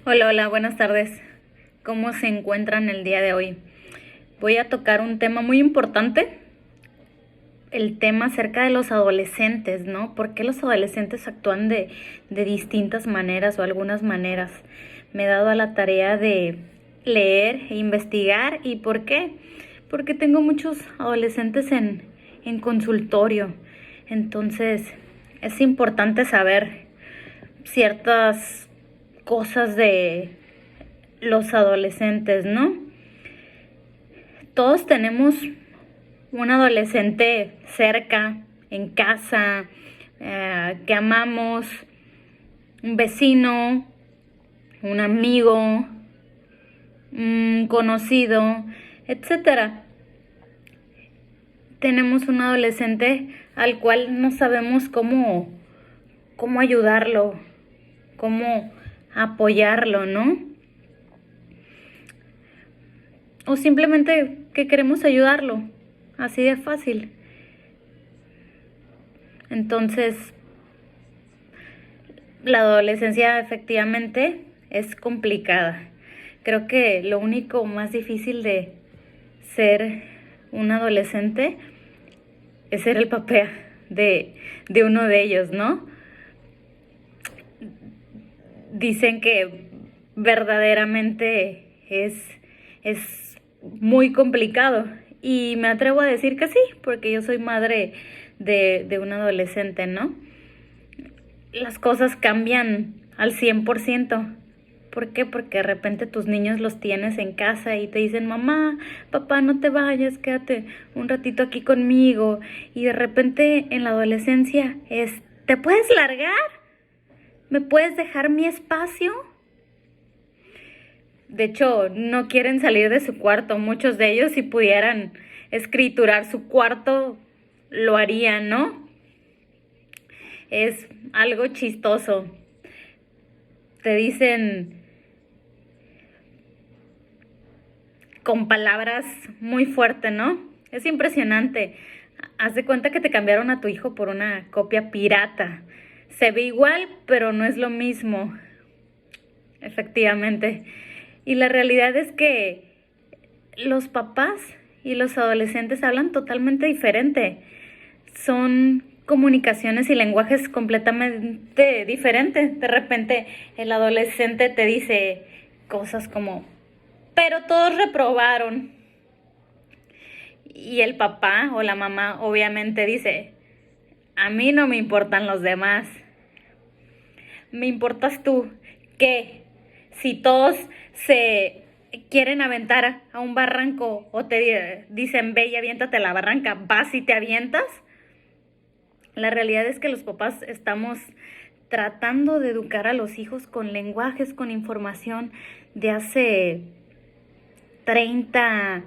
Hola, hola, buenas tardes. ¿Cómo se encuentran el día de hoy? Voy a tocar un tema muy importante, el tema acerca de los adolescentes, ¿no? ¿Por qué los adolescentes actúan de distintas maneras o algunas maneras? Me he dado a la tarea de leer e investigar. ¿Y por qué? Porque tengo muchos adolescentes en consultorio. Entonces, es importante saber ciertas cosas de los adolescentes, ¿no? Todos tenemos un adolescente cerca, en casa, que amamos, un vecino, un amigo, un conocido, etcétera. Tenemos un adolescente al cual no sabemos cómo ayudarlo, cómo apoyarlo, ¿no? O simplemente que queremos ayudarlo, así de fácil. Entonces, la adolescencia efectivamente es complicada. Creo que lo único más difícil de ser un adolescente es ser el papá de uno de ellos, ¿no? Dicen que verdaderamente es muy complicado y me atrevo a decir que sí, porque yo soy madre de un adolescente, ¿no? Las cosas cambian al 100%. ¿Por qué? Porque de repente tus niños los tienes en casa y te dicen, mamá, papá, no te vayas, quédate un ratito aquí conmigo. Y de repente en la adolescencia es, ¿te puedes largar? ¿Me puedes dejar mi espacio? De hecho, no quieren salir de su cuarto. Muchos de ellos, si pudieran escriturar su cuarto, lo harían, ¿no? Es algo chistoso. Te dicen con palabras muy fuertes, ¿no? Es impresionante. Haz de cuenta que te cambiaron a tu hijo por una copia pirata. Se ve igual, pero no es lo mismo. Efectivamente. Y la realidad es que los papás y los adolescentes hablan totalmente diferente. Son comunicaciones y lenguajes completamente diferentes. De repente el adolescente te dice cosas como, pero todos reprobaron. Y el papá o la mamá obviamente dice, a mí no me importan los demás, me importas tú. ¿Qué? Si todos se quieren aventar a un barranco o te dicen ve y aviéntate a la barranca, vas y te avientas. La realidad es que los papás estamos tratando de educar a los hijos con lenguajes, con información de hace 30,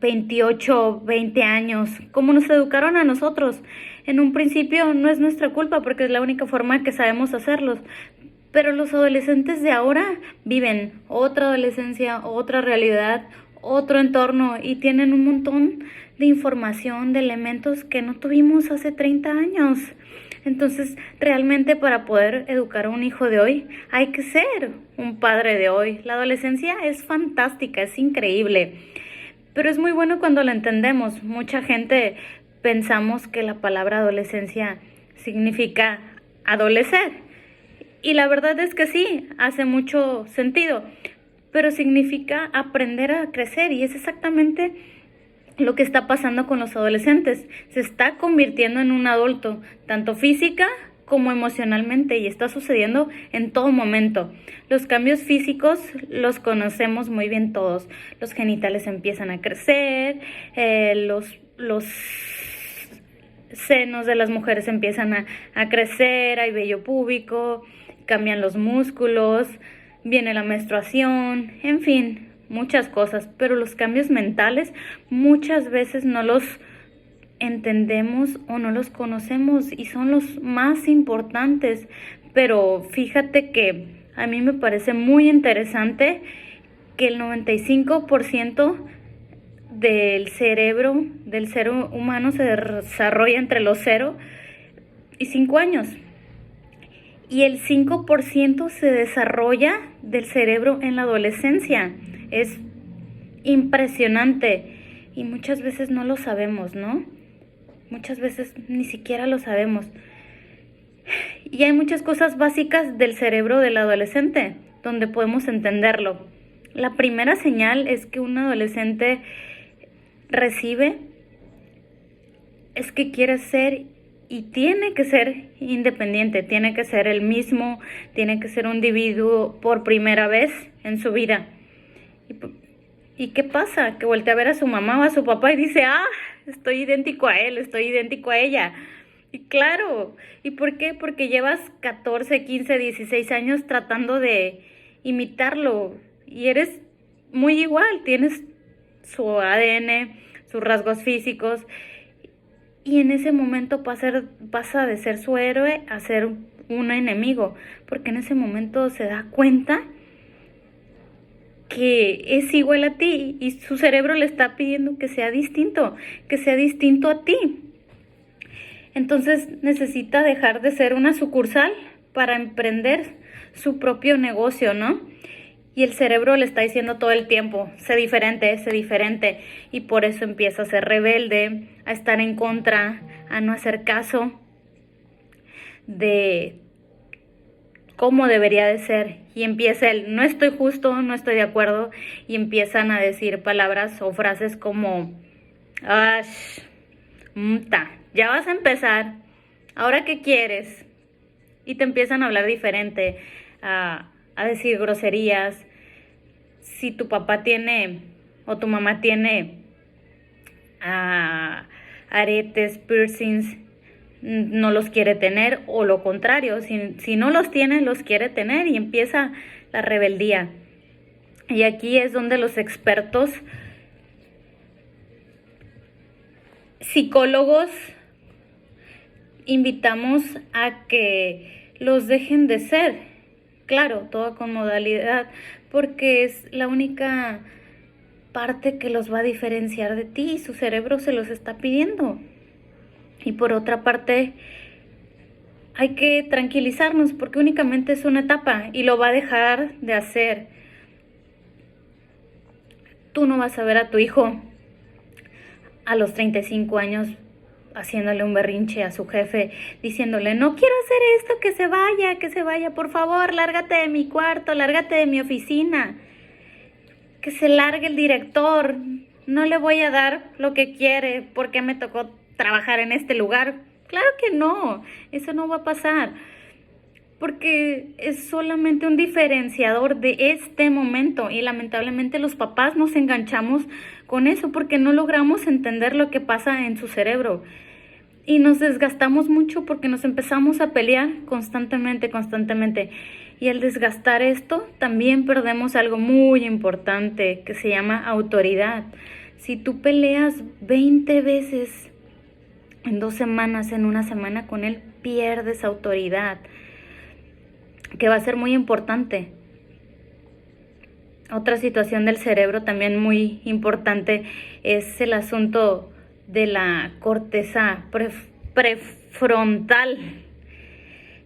28, 20 años, como nos educaron a nosotros. En un principio no es nuestra culpa porque es la única forma que sabemos hacerlos. Pero los adolescentes de ahora viven otra adolescencia, otra realidad, otro entorno y tienen un montón de información, de elementos que no tuvimos hace 30 años. Entonces, realmente para poder educar a un hijo de hoy, hay que ser un padre de hoy. La adolescencia es fantástica, es increíble, pero es muy bueno cuando la entendemos. Mucha gente pensamos que la palabra adolescencia significa adolecer. Y la verdad es que sí, hace mucho sentido, pero significa aprender a crecer y es exactamente lo que está pasando con los adolescentes. Se está convirtiendo en un adulto, tanto física como emocionalmente, y está sucediendo en todo momento. Los cambios físicos los conocemos muy bien todos. Los genitales empiezan a crecer, los senos de las mujeres empiezan a crecer, hay vello púbico, cambian los músculos, viene la menstruación, en fin, muchas cosas. Pero los cambios mentales muchas veces no los entendemos o no los conocemos y son los más importantes. Pero fíjate que a mí me parece muy interesante que el 95% del cerebro del ser humano se desarrolla entre los 0 y 5 años. y el 5% se desarrolla del cerebro en la adolescencia. Es impresionante y muchas veces no lo sabemos, ¿no? Muchas veces ni siquiera lo sabemos. Y hay muchas cosas básicas del cerebro del adolescente donde podemos entenderlo. La primera señal es que un adolescente recibe es que quiere ser y tiene que ser independiente, tiene que ser el mismo, tiene que ser un individuo por primera vez en su vida. ¿Y qué pasa? Que voltea a ver a su mamá o a su papá y dice, estoy idéntico a él, estoy idéntico a ella. Y claro, ¿y por qué? Porque llevas 14, 15, 16 años tratando de imitarlo y eres muy igual, tienes su ADN, sus rasgos físicos y en ese momento pasa de ser su héroe a ser un enemigo, porque en ese momento se da cuenta que es igual a ti y su cerebro le está pidiendo que sea distinto a ti. Entonces necesita dejar de ser una sucursal para emprender su propio negocio, ¿no? Y el cerebro le está diciendo todo el tiempo, sé diferente. Y por eso empieza a ser rebelde, a estar en contra, a no hacer caso de cómo debería de ser. Y empieza el, no estoy justo, no estoy de acuerdo. Y empiezan a decir palabras o frases como, ya vas a empezar, ¿ahora qué quieres? Y te empiezan a hablar diferente, a decir groserías. Si tu papá tiene o tu mamá tiene aretes, piercings, no los quiere tener, o lo contrario, si no los tiene, los quiere tener y empieza la rebeldía. Y aquí es donde los expertos psicólogos invitamos a que los dejen de ser. Claro, todo con modalidad, porque es la única parte que los va a diferenciar de ti y su cerebro se los está pidiendo. Y por otra parte, hay que tranquilizarnos porque únicamente es una etapa y lo va a dejar de hacer. Tú no vas a ver a tu hijo a los 35 años haciéndole un berrinche a su jefe, diciéndole, no quiero hacer esto, que se vaya, por favor, lárgate de mi cuarto, lárgate de mi oficina, que se largue el director, no le voy a dar lo que quiere, porque me tocó trabajar en este lugar. Claro que no, eso no va a pasar, porque es solamente un diferenciador de este momento y lamentablemente los papás nos enganchamos con eso porque no logramos entender lo que pasa en su cerebro y nos desgastamos mucho porque nos empezamos a pelear constantemente y al desgastar esto también perdemos algo muy importante que se llama autoridad. Si tú peleas 20 veces en 2 semanas, en una semana con él, pierdes autoridad, que va a ser muy importante. Otra situación del cerebro también muy importante es el asunto de la corteza prefrontal,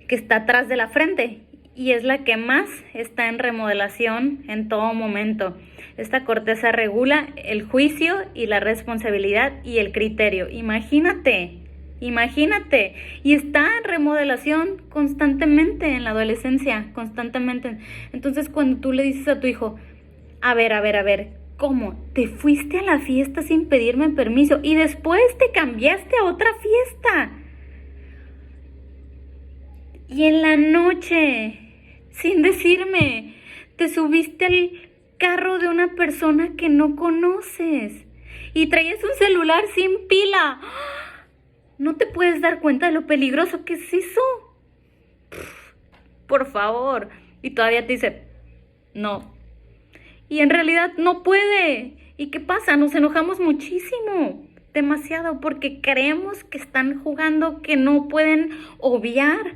que está atrás de la frente y es la que más está en remodelación en todo momento. Esta corteza regula el juicio y la responsabilidad y el criterio. Imagínate, y está en remodelación constantemente en la adolescencia, constantemente. Entonces cuando tú le dices a tu hijo, a ver, ¿cómo? Te fuiste a la fiesta sin pedirme permiso y después te cambiaste a otra fiesta. Y en la noche, sin decirme, te subiste al carro de una persona que no conoces y traías un celular sin pila. ¿No te puedes dar cuenta de lo peligroso que es eso? Por favor. Y todavía te dice, no. Y en realidad no puede. ¿Y qué pasa? Nos enojamos muchísimo, demasiado, porque creemos que están jugando, que no pueden obviar.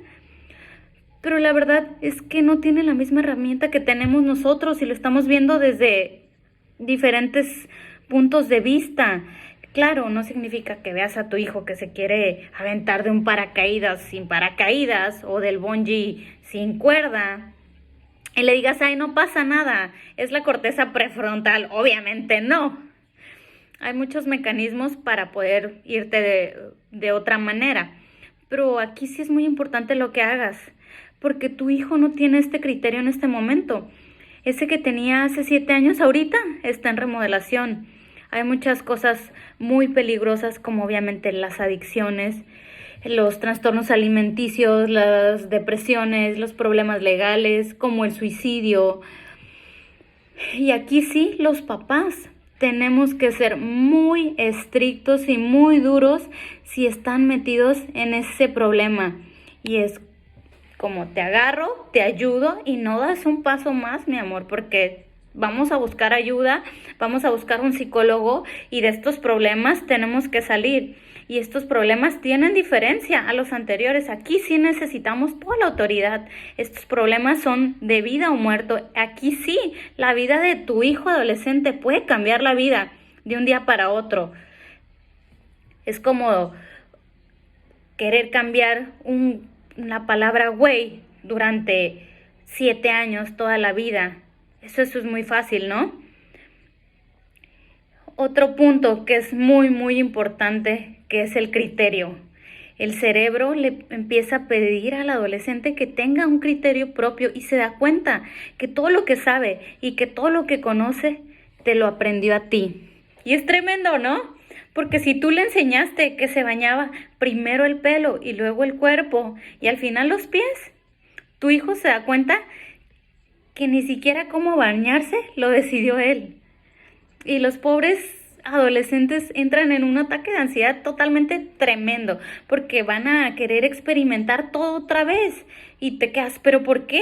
Pero la verdad es que no tiene la misma herramienta que tenemos nosotros y lo estamos viendo desde diferentes puntos de vista. Claro, no significa que veas a tu hijo que se quiere aventar de un paracaídas sin paracaídas o del bungee sin cuerda y le digas, ay, no pasa nada, es la corteza prefrontal. Obviamente no. Hay muchos mecanismos para poder irte de otra manera. Pero aquí sí es muy importante lo que hagas, porque tu hijo no tiene este criterio en este momento. Ese que tenía hace 7 años ahorita está en remodelación. Hay muchas cosas muy peligrosas, como obviamente las adicciones, los trastornos alimenticios, las depresiones, los problemas legales, como el suicidio. Y aquí sí, los papás tenemos que ser muy estrictos y muy duros si están metidos en ese problema. Y es como te agarro, te ayudo y no das un paso más, mi amor, porque vamos a buscar ayuda, vamos a buscar un psicólogo y de estos problemas tenemos que salir. Y estos problemas tienen diferencia a los anteriores. Aquí sí necesitamos toda la autoridad. Estos problemas son de vida o muerto. Aquí sí, la vida de tu hijo adolescente puede cambiar la vida de un día para otro. Es como querer cambiar la palabra güey durante 7 años, toda la vida. Eso es muy fácil, ¿no? Otro punto que es muy, muy importante, que es el criterio. El cerebro le empieza a pedir al adolescente que tenga un criterio propio y se da cuenta que todo lo que sabe y que todo lo que conoce te lo aprendió a ti. Y es tremendo, ¿no? Porque si tú le enseñaste que se bañaba primero el pelo y luego el cuerpo y al final los pies, tu hijo se da cuenta que ni siquiera cómo bañarse lo decidió él. Y los pobres adolescentes entran en un ataque de ansiedad totalmente tremendo, porque van a querer experimentar todo otra vez. Y te quedas, ¿pero por qué?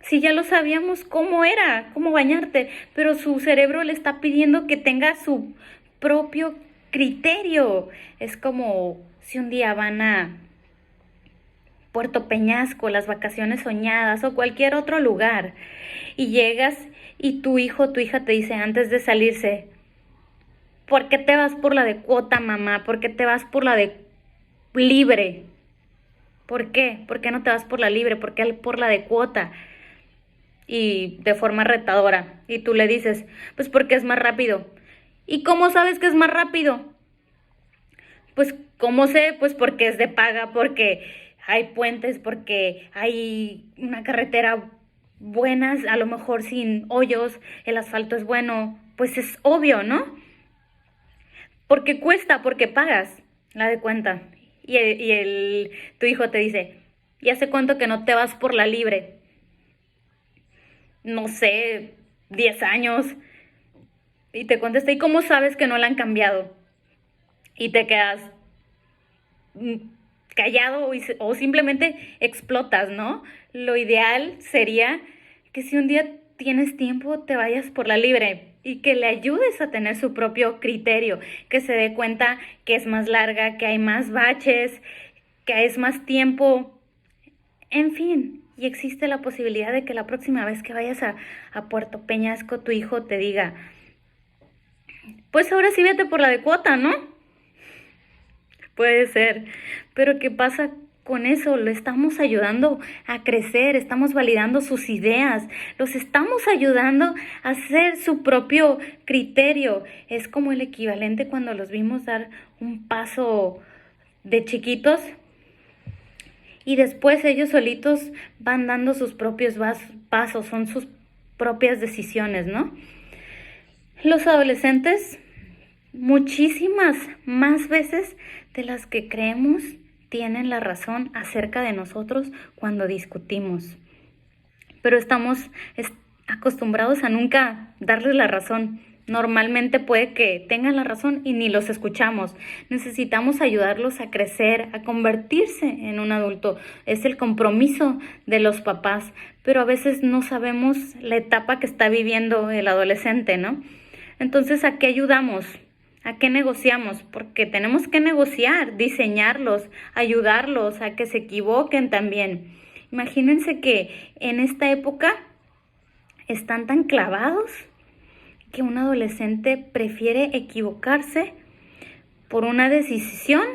Si ya lo sabíamos cómo era, cómo bañarte, pero su cerebro le está pidiendo que tenga su propio criterio. Es como si un día van a Puerto Peñasco, las vacaciones soñadas o cualquier otro lugar, y llegas y tu hijo o tu hija te dice antes de salirse, ¿por qué te vas por la de cuota, mamá? ¿Por qué te vas por la de libre? ¿Por qué? ¿Por qué no te vas por la libre? ¿Por qué por la de cuota? Y de forma retadora. Y tú le dices, pues porque es más rápido. ¿Y cómo sabes que es más rápido? Pues, ¿cómo sé? Pues porque es de paga, porque hay puentes, porque hay una carretera buena, a lo mejor sin hoyos, el asfalto es bueno. Pues es obvio, ¿no? Porque cuesta, porque pagas la de cuenta. Tu hijo te dice, ¿y hace cuánto que no te vas por la libre? No sé, 10 años. Y te contesta, ¿y cómo sabes que no la han cambiado? Y te quedas callado o simplemente explotas, ¿no? Lo ideal sería que si un día tienes tiempo te vayas por la libre y que le ayudes a tener su propio criterio, que se dé cuenta que es más larga, que hay más baches, que es más tiempo, en fin. Y existe la posibilidad de que la próxima vez que vayas a Puerto Peñasco tu hijo te diga, pues ahora sí vete por la de cuota, ¿no? Puede ser, pero ¿qué pasa con eso? Lo estamos ayudando a crecer, estamos validando sus ideas, los estamos ayudando a hacer su propio criterio. Es como el equivalente cuando los vimos dar un paso de chiquitos y después ellos solitos van dando sus propios pasos, son sus propias decisiones, ¿no? Los adolescentes, muchísimas más veces de las que creemos, tienen la razón acerca de nosotros cuando discutimos. Pero estamos acostumbrados a nunca darles la razón. Normalmente puede que tengan la razón y ni los escuchamos. Necesitamos ayudarlos a crecer, a convertirse en un adulto. Es el compromiso de los papás, pero a veces no sabemos la etapa que está viviendo el adolescente, ¿no? Entonces, ¿a qué ayudamos? ¿A qué negociamos? Porque tenemos que negociar, diseñarlos, ayudarlos a que se equivoquen también. Imagínense que en esta época están tan clavados que un adolescente prefiere equivocarse por una decisión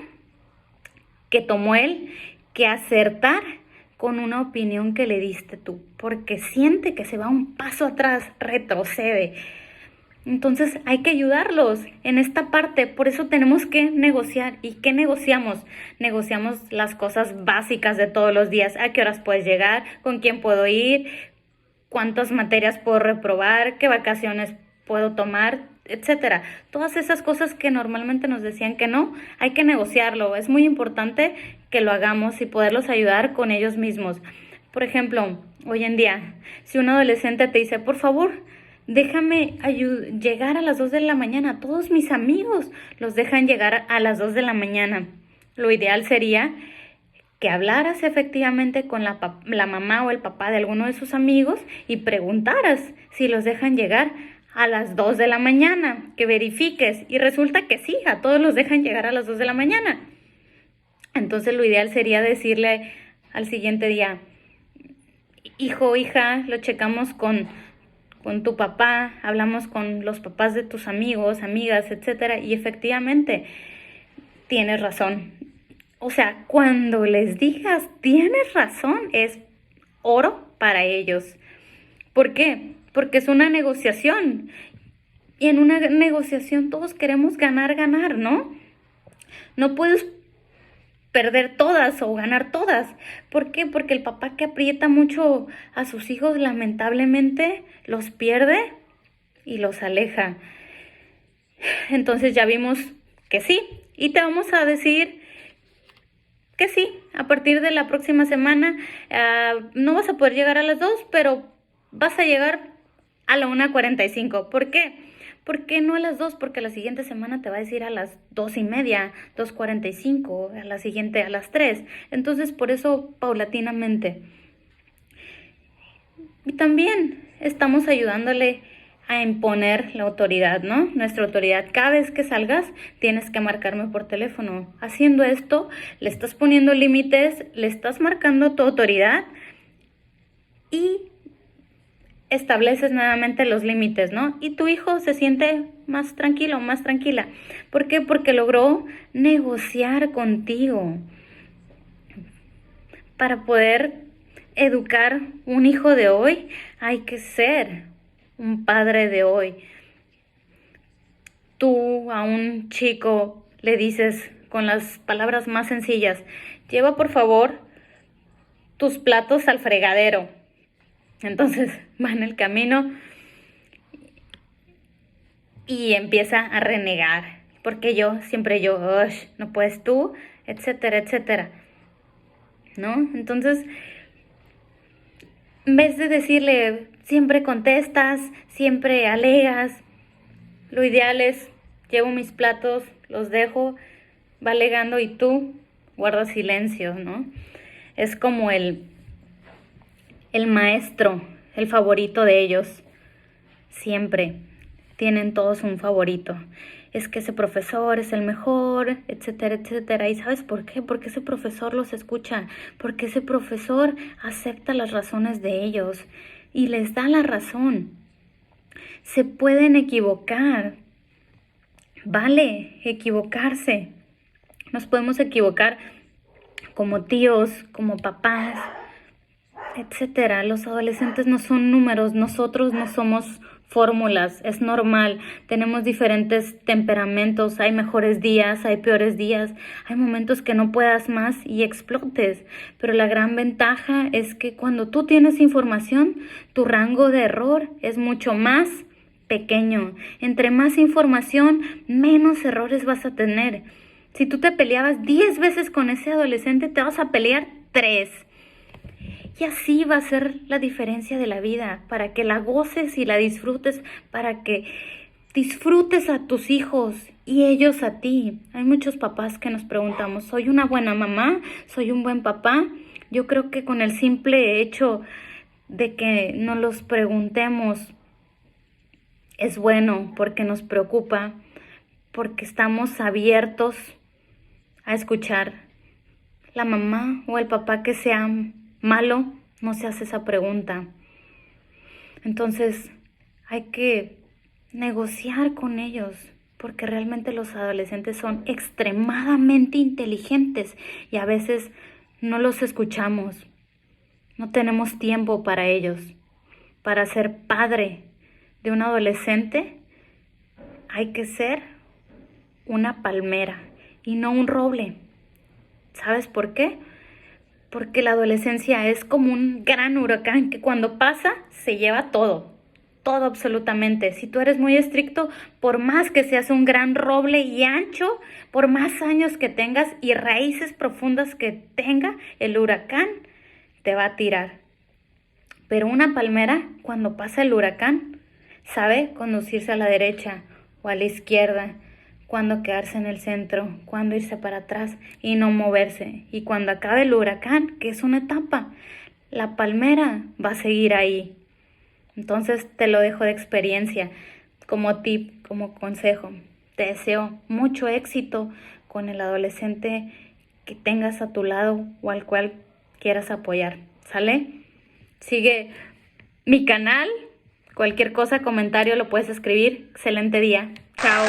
que tomó él que acertar con una opinión que le diste tú, porque siente que se va un paso atrás, retrocede. Entonces hay que ayudarlos en esta parte, por eso tenemos que negociar. ¿Y qué negociamos? Negociamos las cosas básicas de todos los días. ¿A qué horas puedes llegar? ¿Con quién puedo ir? ¿Cuántas materias puedo reprobar? ¿Qué vacaciones puedo tomar? Etcétera. Todas esas cosas que normalmente nos decían que no, hay que negociarlo. Es muy importante que lo hagamos y poderlos ayudar con ellos mismos. Por ejemplo, hoy en día, si un adolescente te dice, por favor, déjame llegar a las 2 de la mañana. Todos mis amigos los dejan llegar a las 2 de la mañana. Lo ideal sería que hablaras efectivamente con la mamá o el papá de alguno de sus amigos y preguntaras si los dejan llegar a las 2 de la mañana, que verifiques. Y resulta que sí, a todos los dejan llegar a las 2 de la mañana. Entonces lo ideal sería decirle al siguiente día, hijo, hija, lo checamos con tu papá, hablamos con los papás de tus amigos, amigas, etcétera, y efectivamente tienes razón. O sea, cuando les digas tienes razón, es oro para ellos. ¿Por qué? Porque es una negociación. Y en una negociación todos queremos ganar, ¿no? No puedes perder todas o ganar todas. ¿Por qué? Porque el papá que aprieta mucho a sus hijos lamentablemente los pierde y los aleja. Entonces ya vimos que sí. Y te vamos a decir que sí. A partir de la próxima semana no vas a poder llegar a las 2, pero vas a llegar a la 1:45. ¿Por qué? ¿Por qué no a las 2? Porque la siguiente semana te va a decir a las 2:30, 2:45, a la siguiente a las 3. Entonces, por eso, paulatinamente. Y también estamos ayudándole a imponer la autoridad, ¿no? Nuestra autoridad. Cada vez que salgas, tienes que marcarme por teléfono. Haciendo esto, le estás poniendo límites, le estás marcando tu autoridad y estableces nuevamente los límites, ¿no? Y tu hijo se siente más tranquilo, más tranquila. ¿Por qué? Porque logró negociar contigo. Para poder educar un hijo de hoy, hay que ser un padre de hoy. Tú a un chico le dices con las palabras más sencillas, lleva por favor tus platos al fregadero. Entonces va en el camino y empieza a renegar. Porque siempre yo, no puedes tú, etcétera, etcétera. ¿No? Entonces, en vez de decirle, siempre contestas, siempre alegas, lo ideal es, llevo mis platos, los dejo, va alegando y tú guardas silencio, ¿no? Es como el maestro, el favorito de ellos. Siempre tienen todos un favorito. Es que ese profesor es el mejor, etcétera, etcétera. ¿Y sabes por qué? Porque ese profesor los escucha, porque ese profesor acepta las razones de ellos y les da la razón. Se pueden equivocar. Vale, equivocarse. Nos podemos equivocar como tíos, como papás, etcétera. Los adolescentes no son números, nosotros no somos fórmulas, es normal, tenemos diferentes temperamentos, hay mejores días, hay peores días, hay momentos que no puedas más y explotes, pero la gran ventaja es que cuando tú tienes información, tu rango de error es mucho más pequeño. Entre más información, menos errores vas a tener. Si tú te peleabas 10 veces con ese adolescente, te vas a pelear 3. Y así va a ser la diferencia de la vida, para que la goces y la disfrutes, para que disfrutes a tus hijos y ellos a ti. Hay muchos papás que nos preguntamos, ¿soy una buena mamá? ¿Soy un buen papá? Yo creo que con el simple hecho de que nos los preguntemos es bueno, porque nos preocupa, porque estamos abiertos a escuchar. La mamá o el papá que sea malo no se hace esa pregunta. Entonces hay que negociar con ellos, porque realmente los adolescentes son extremadamente inteligentes y a veces no los escuchamos. No tenemos tiempo para ellos. Para ser padre de un adolescente hay que ser una palmera y no un roble. ¿Sabes por qué? Porque la adolescencia es como un gran huracán que cuando pasa se lleva todo, todo absolutamente. Si tú eres muy estricto, por más que seas un gran roble y ancho, por más años que tengas y raíces profundas que tenga, el huracán te va a tirar. Pero una palmera, cuando pasa el huracán, sabe conducirse a la derecha o a la izquierda, cuándo quedarse en el centro, cuándo irse para atrás y no moverse. Y cuando acabe el huracán, que es una etapa, la palmera va a seguir ahí. Entonces te lo dejo de experiencia, como tip, como consejo. Te deseo mucho éxito con el adolescente que tengas a tu lado o al cual quieras apoyar. ¿Sale? Sigue mi canal. Cualquier cosa, comentario lo puedes escribir. Excelente día. Chao.